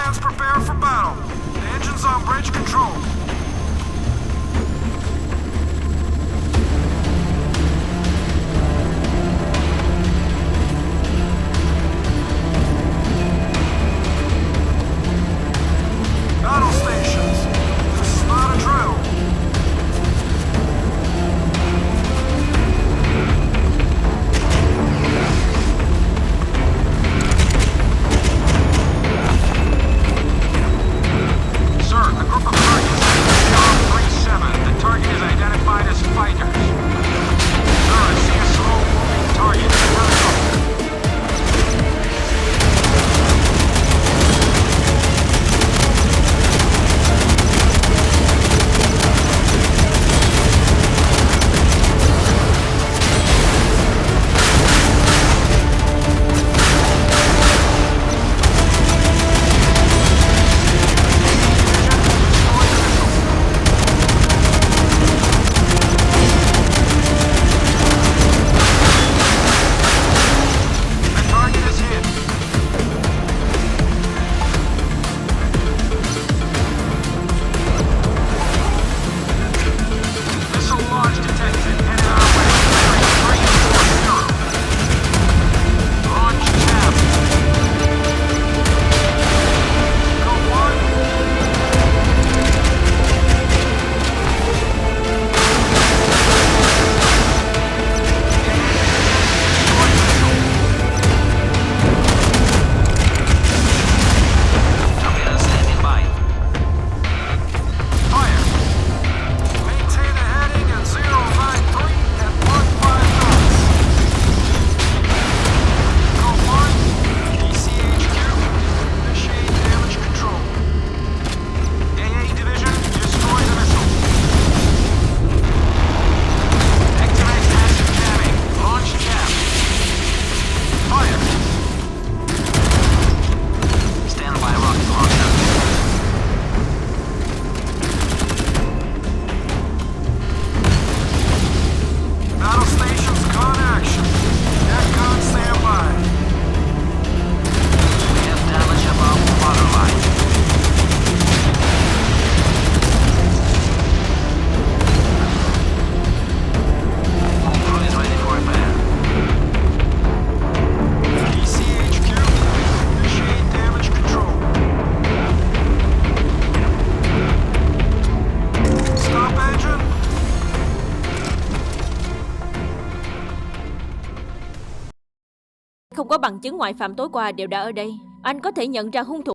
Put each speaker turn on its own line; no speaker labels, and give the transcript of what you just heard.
hands prepare for battle. The engine's on bridge control. Battle stations. This is not a drill. Sir, a group of targets Beyond 37. The target is identified as fighters. Sir, I see a slow-moving target. Vertical. The target is hit. Missile launch detected. Headed our way. 340. Launch tab. Go one.
Torpedo standing by.
Fire. Maintain a heading at 093 at 15 knots. Go one. ECHQ. Initiate damage control. AA Division, destroy the missile. Activate passive jamming. Launch jab. Fire.
Stand by rocket launcher.
Battle stations con action. DEFCON standby.
We have damage above the waterline. All crew is ready for repair.
ECHQ. Initiate damage control. Stop engine.
Không có bằng chứng ngoại phạm tối qua đều đã ở đây. Anh có thể nhận ra hung thủ.